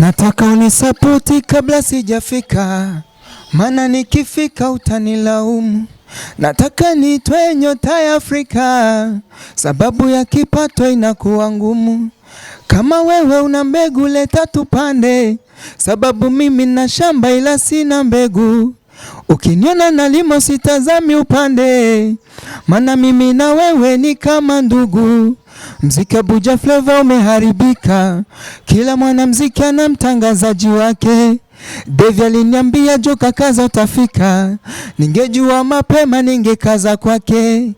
Nataka unisapoti kabla sijafika, maana nikifika utanilaumu. Nataka nitwe nyota ya Afrika, sababu ya kipato inakuwa ngumu. Kama wewe una mbegu leta tupande, sababu mimi na shamba ila sina mbegu. Ukiniona nalima sitazami upande, maana mimi na wewe ni kama ndugu. Mziki Buja Flavor umeharibika, kila mwanamziki ana mtangazaji wake. Devi aliniambia Joka kaza utafika, ningejua mapema ningekaza kwake.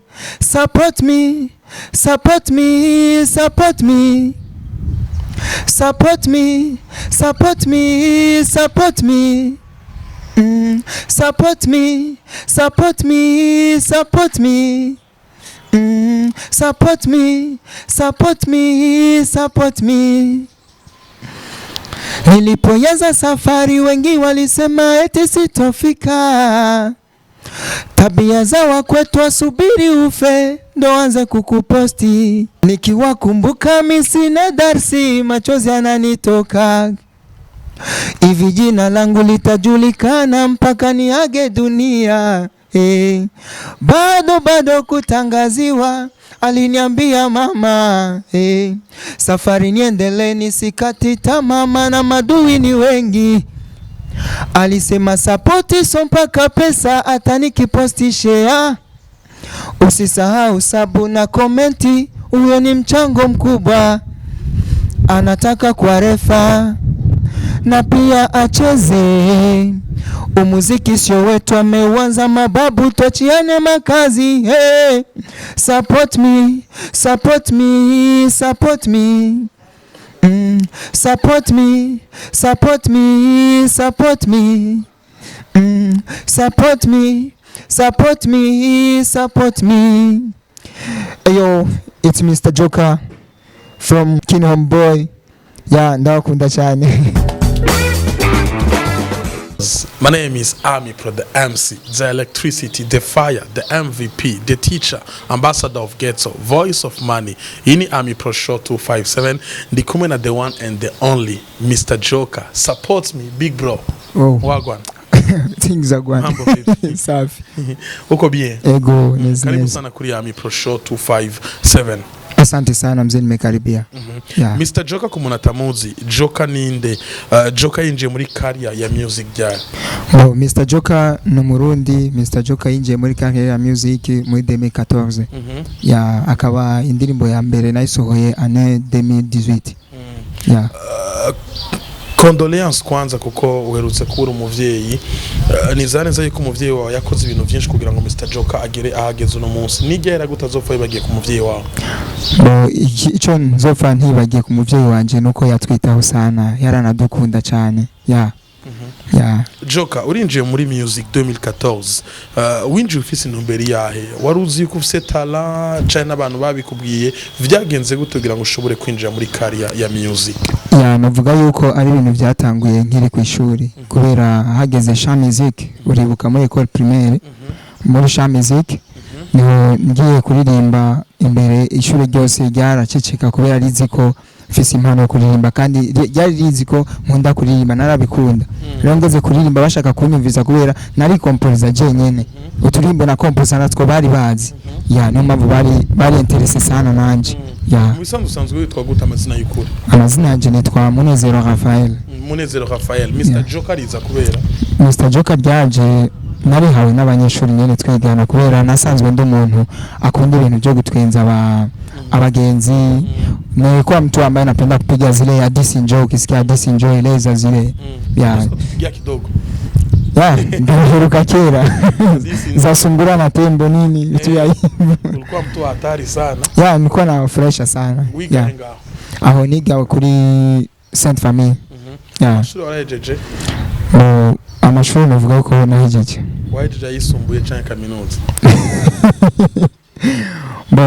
Support me, support me, support me. Support me, support me, support me. Support me, support me, support me. Support me, support me, support me. Nilipoanza safari wengi walisema eti sitofika. Tabia za wakwetu wasubiri ufe ndo anze kukuposti. Nikiwakumbuka mimi sina darsi machozi yananitoka. Hivi jina langu litajulikana mpaka niage dunia. Bado kutangaziwa, aliniambia mama. Safari niendelee nisikati tamaa na madui ni wengi. Alisema sapoti so mpaka pesa hata nikiposti share. Usisahau sabu na komenti, huyo ni mchango mkubwa. Anataka kwa refa na pia acheze. Umuziki sio wetu ameuanza mababu, tuachiane makazi. Support me, support me, support me. Support me, support me, support me. Support me, support me, support me. Yo, it's Mr. Joker from Kingdom Boy. Yeah, ndakunda cyane. My name is Amipro, the MC, the electricity, the fire, the MVP, the teacher, ambassador of ghetto, voice of money. Ini Amipro Show257, the coming at the one and the only, Mr. Joker. Support me, big bro. Oh. Wagwan. Things are going. Safi. Uko bien? Ego. Karibu sana kuri Amipro Show257. Asante sana mzee nimekaribia. Yeah. Mr. Joker kumunatamuzi, Joker ninde, Joker inje muri career ya music ya. Mr. Joker no Murundi, Mr. Joker inje muri career ya music muri 2014. Ya akaba indirimbo ya mbere nayisohoye ane 2018. Ya. Condoléances kwanza kuko uherutse kubura umuvyeyi. Nizaneza yuko umuvyeyi wawe yakoze ibintu byinshi kugira ngo Mr. Joker agere ahageze uno munsi. Nigera gutazopfa yibagiye ku muvyeyi wawe. Ico nzopfa ntibagiye ku muvyeyi wanje nuko yatwitaho sana, yaranadukunda cyane. Ya. Yeah. Joker urinjiye muri music 2014. Winjiye ufise intumbero yahe? Waruzi yuko ufise talent cyane abantu babikubwiye, vyagenze gutugira ngo ushobore kwinjira muri career ya music? Navuga yuko ari ibintu byatanguye nkiri ku ishuri kubera hageze chant music, uribuka muri école primaire. Muri chant music niho ngiye kuririmba imbere, ishuri ryose ryaraceceka kubera rizi ko mfise impano yo kuririmba kandi ryari rizi ko nkunda kuririmba, narabikunda. Rero ngeze kuririmba bashaka kunyumviza kubera nari composer jenyene. Uturimbo na composer natwo bari bazi. Niyo mpamvu bari interesse sana nanje. Musanzwe usanzwe witwa gute amazina y'ukuri? Amazina yanje nitwa Munezero Raphael. Munezero Raphael. Mr. Joker riza kubera? Mr. Joker ryaje narihawe n'abanyeshuri nyene twigana kubera nasanzwe ndi umuntu akunda ibintu byo gutwenza abagenzi. Ni kwa mtu ambaye anapenda kupiga zile ya disinjoy, ukisikia disinjoy eleza zile. Ya kidogo. Ndio kera. Zasungura na tembo nini vitu ya hivi. Ulikuwa mtu hatari sana. Nilikuwa na fresha sana. Aho niga kuri Sainte Famille. Amashuri warahejeje? Amashuri navuga ko nahejeje. Wahejeje yisumbuye cyane kaminuza?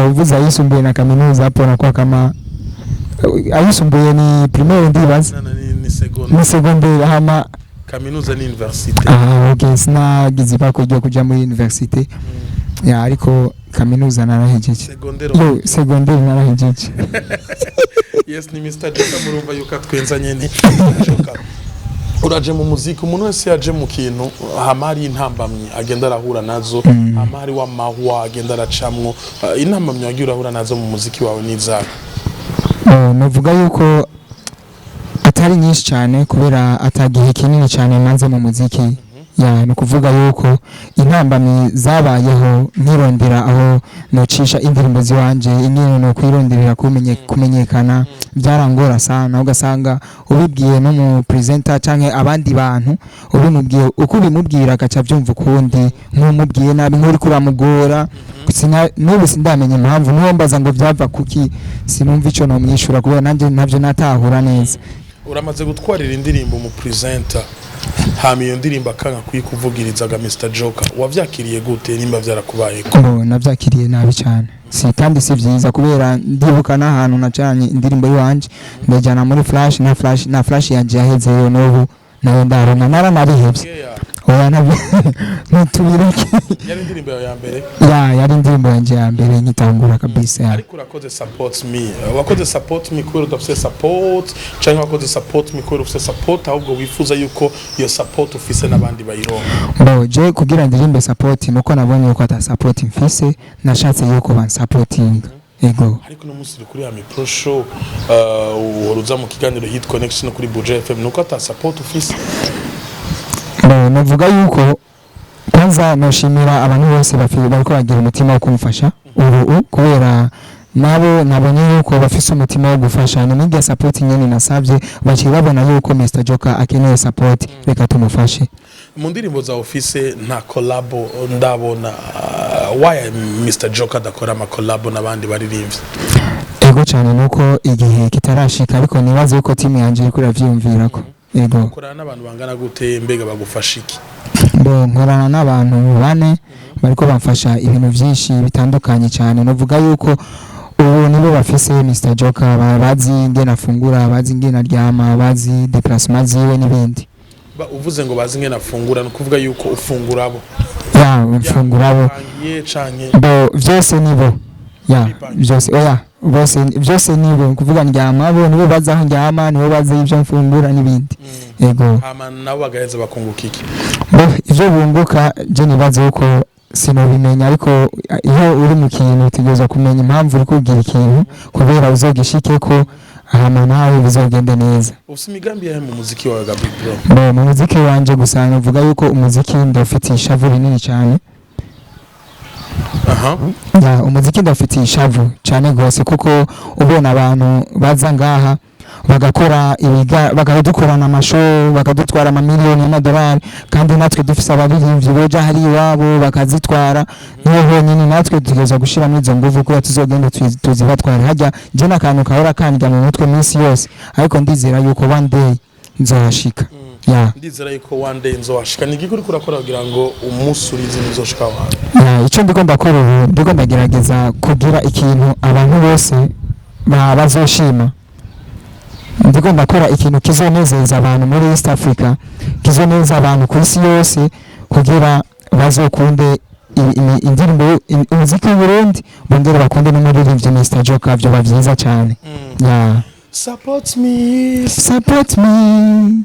Uvuza yisumbuye na kaminuza hapo nakuwa kama ayisumbuye ni primaire ndibaza. Ni secondaire hama kaminuza ni university. Okay, sina giziba kujya muri university. Ariko kaminuza narahejeje. Secondaire narahejeje. Yes, ni Mr. Joker murumva yuko atwenza nyene. Joker. Uraje mu muziki umuntu wese yaje mu kintu hamari intambamye agenda arahura nazo hamari wa mahwa agenda aracamwo intambamye wagiye urahura nazo mu muziki wawe n'izaka. Navuga yuko atari nyinshi cyane kubera atagihe kinini cyane manze mu muziki. Ya no kuvuga yuko intambamye zabayeho nkirondera aho nocisha indirimbo ziwanje ingene no kwironderera kumenyekana byarangora sana ugasanga ubibwiye no mu presenter canke abandi bantu ubimubwiye uko bimubwira gaca byumva ukundi nk'umubwiye nabi nk'uri kuramugora n'ubu sindamenye impamvu n'uwombaza ngo byava kuki sinumva ico no mwishura kubera nanje navyo natahura neza. Uramaze gutwarira indirimbo mu presenter hama iyo ndirimbo akanga kuyikuvugirizaga Mr. Joker wavyakiriye gute nimba vyarakubaye ko navyakiriye nabi cyane si kandi si vyiza kubera ndibuka n'ahantu nacanye indirimbo yiwanje ndajana muri flash na flash yanje yaheze yo n'ubu nayo ndarona naranabihevye oya nabyo ntubireke yari indirimbo ya mbere yari indirimbo yanje ya mbere nkitangura kabisa ariko urakoze support me wakoze support me kubera udafise support canke wakoze support me kubera ufise support ahubwo wifuza yuko iyo support ufise n'abandi bayironka je kugira ndirimbe support nuko nabonye yuko ata support mfise nashatse yuko ban supporting ego ariko no musiri kuri Amipro Show uruza mu kiganiro hit connection kuri Buja FM nuko ata support ufise. Navuga yuko kwanza noshimira abantu bose bariko bagira umutima wo kumfasha ubu kubera nabo nabonye yuko bafise umutima wo gufasha n'ingiye support nyene nasavye baci babona yuko Mr. Joker akeneye support reka tumufashe. Mu ndirimbo za Ufise nta collab ndabona why Mr. Joker dakora ama collab n'abandi baririmbye. Ego cyane nuko igihe kitarashika ariko nibaze yuko team yanje iri kuravyumvirako. Ego korana n'abantu bangana gute mbega bagufasha iki? Nkorana n'abantu bane bariko bamfasha ibintu byinshi bitandukanye cyane novuga yuko ubu nibo bafise Mr. Joker bazi ingene afungura bazi ingene aryama bazi déplacement ziwe n'ibindi. Uvuze ngo bazi ingene afungura no kuvuga yuko ufungura abo ufungura abo byose nibo byose oya byose nibo kuvuga ndyama abo nibo bazaho ndyama nibo bazi ibyo mfungura n'ibindi. Ego hama nabo bagaheza bakunguka iki? Ivyo bunguka je nibaze uko sinobimenya ariko iyo uri mu kintu utegerezwa kumenya impamvu uri kugira ikintu kubera uzogishike ko hama nawe bizogende neza. Ufite imigambi yahe mu muziki wawe Gabriel? Mu muziki wanje gusa navuga yuko umuziki ndafite ishavu rinini cyane. Umuziki ndafite ishavu cyane gose kuko ubona abantu baza ngaha bagakora bakadukorana amashow bakadutwara amamiliyoni y'amadolari kandi natwe dufise abaririmbyi boja hari iwabo bakazitwara niyo honyine natwe tugeza gushiramo izo nguvu kuko tuzogenda tuzibatwara hajya je nakantu kahora kandya mu mutwe minsi yose ariko ndizera yuko one day nzohashika. Ndizera yuko one day nzohashika. Ni gikuri kurakora kugira ngo umunsi urize nzoshika wawe? Ico ndiko ndakora ubu ndiko ndagerageza kugira ikintu abantu bose bazoshima. Ndiko ndakora ikintu kizonezeza abantu muri East Africa kizoneza abantu ku isi yose kugira bazokunde indirimbo umuziki w'Uburundi bongera bakunde n'umuririmbyi Mr. Joker byo bavyiza cyane. Support me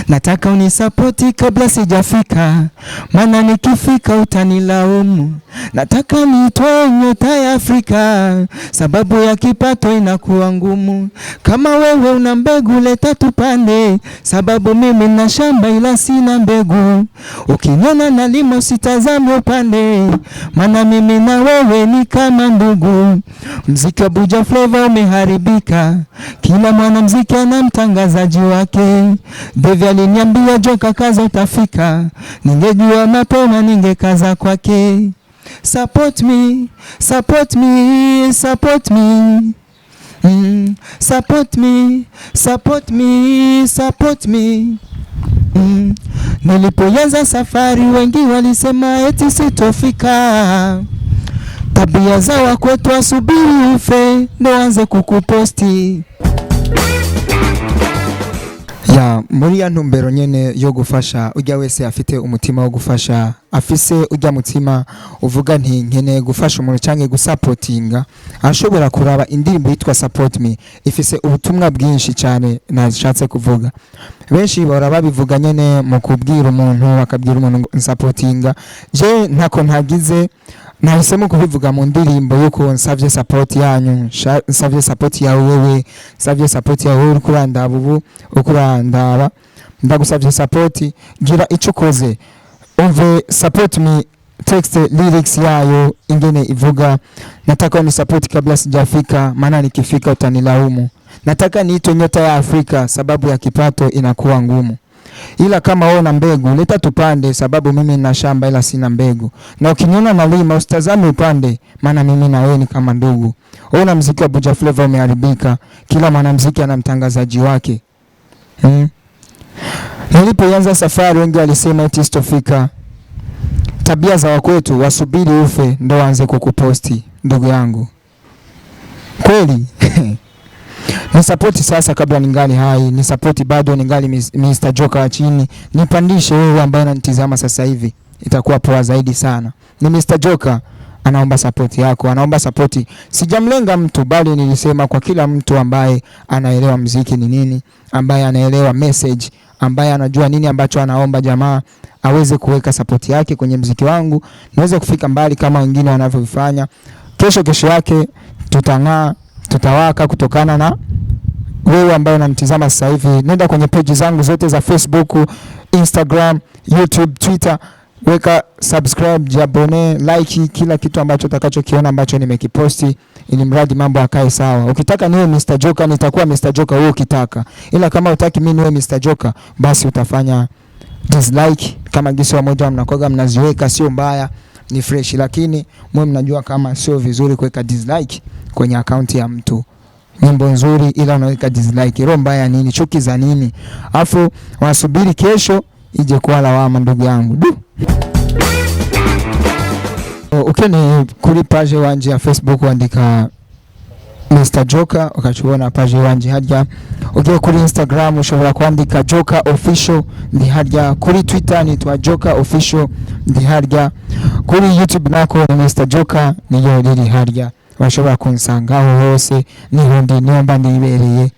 nataka unisapoti kabla sijafika maana nikifika utanilaumu. Nataka nitoe nyota ya Afrika sababu ya kipato inakuwa ngumu. Kama wewe una mbegu leta tupande sababu mimi na shamba ila sina mbegu. Ukiniona nalima usitazame upande maana mimi na wewe ni kama ndugu. Mziki wa Buja Flavor umeharibika kila mwanamuziki ana mtangazaji wake. Devi aliniambia Joker kaza utafika ningejua mapema ningekaza kwake. Support me support me support me support me support me support me. Nilipoanza safari wengi walisema eti sitofika. Tabia za wakwetu asubiri ufe ndo anze kukuposti. Muri ya ntumbero nyene yo gufasha ujya wese afite umutima wo gufasha afise ujya mutima uvuga nti nkene gufasha umuntu canke gusupportinga, ashobora kuraba indirimbo yitwa Support Me ifise ubutumwa bwinshi cyane nashatse kuvuga. Benshi bahora babivuga nyene mu kubwira umuntu, bakabwira umuntu supportinga. Je ntako ntagize, nahisemo kubivuga mu ndirimbo yuko nsavye support yanyu, nsavye support yawe wewe, nsavye support yawe uri kurandaba ubu, ukurandaba ndagusavye support. Gira ico koze, umve Support Me text lyrics yayo ingene ivuga, nataka ni support kabla sijafika, maana nikifika utanilaumu. Nataka niitwe nyota ya Afrika sababu ya kipato inakuwa ngumu. Ila kama wewe una mbegu leta tupande, sababu mimi nina shamba ila sina mbegu. Na ukiniona nalima usitazame upande, maana mimi na wewe ni kama ndugu. Ona muziki wa Buja Flavor umeharibika, kila mwanamuziki ana mtangazaji wake. Nilipoanza safari wengi walisema eti sitofika. Tabia za wakwetu wasubiri ufe ndo waanze kukuposti, ndugu yangu. Kweli? Ni support sasa kabla ningali hai, ni support bado ningali Mr. Joker wa chini. Nipandishe wewe ambaye unanitazama sasa hivi, itakuwa poa zaidi sana. Ni Mr. Joker anaomba support yako, anaomba support. Sijamlenga mtu bali nilisema kwa kila mtu ambaye anaelewa muziki ni nini, ambaye anaelewa message, ambaye anajua nini ambacho anaomba jamaa aweze kuweka support yake kwenye muziki wangu, niweze kufika mbali kama wengine wanavyofanya. Kesho yake tutang'aa, tutawaka kutokana na wewe ambaye unanitazama sasa hivi. Nenda kwenye page zangu zote za Facebook, Instagram, YouTube, Twitter, weka subscribe, jabone, like kila kitu ambacho utakachokiona ambacho nimekiposti, ili mradi mambo akae sawa. Ukitaka niwe Mr. Joker nitakuwa Mr. Joker wewe ukitaka. Ila kama utaki mimi niwe Mr. Joker, basi utafanya dislike. Kama gisi wa moja mnakoga mnaziweka sio mbaya, ni fresh, lakini mwe mnajua kama sio vizuri kuweka dislike kwenye account ya mtu. Nyimbo nzuri ila unaweka dislike, roho mbaya nini, chuki za nini? Afu wasubiri kesho ije kuwa lawama, ndugu yangu. Ukeni kuri page wanje ya Facebook andika Mr. Joker, ukachubona page wanje harya. Ugiye kuri Instagram ushobora kwandika Joker Official ndi harya, kuri Twitter ni twa Joker Official ndi harya, kuri YouTube nako ni Mr. Joker niyo riri harya. Washobora kunsangaho hose niho ndi niomba ndibereye.